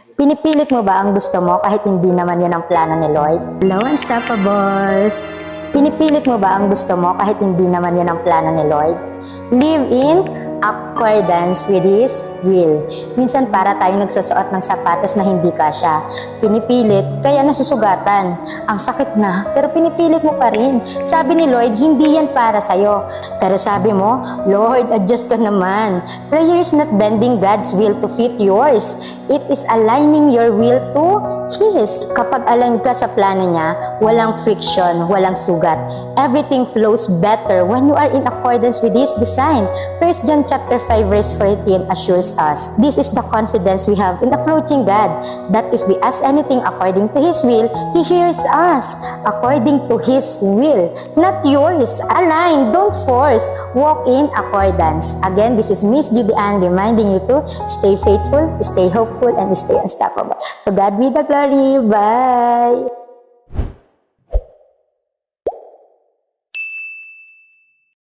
Pinipilit mo ba ang gusto mo kahit hindi naman yan ang plano ni Lord? Hello, Unstoppables! Pinipilit mo ba ang gusto mo kahit hindi naman yan ang plano ni Lord? Live in accordance with His will. Minsan para tayo nagsusuot ng sapatos na hindi kasya. Pinipilit, kaya nasusugatan. Ang sakit na, pero pinipilit mo pa rin. Sabi ni Lord, hindi yan para sa'yo. Pero sabi mo, Lord, adjust ka naman. Prayer is not bending God's will to fit yours. It is aligning your will to His. Kapag align ka sa plano niya, walang friction, walang sugat. Everything flows better when you are in accordance with His design. 1 John chapter 5 verse 14 assures us, this is the confidence we have in approaching God, that if we ask anything according to His will, He hears us according to His will, not yours. Align, don't force, walk in accordance. Again, this is Miss Gideon reminding you to stay faithful, stay hopeful, and stay unstoppable. To God be the glory. Bye!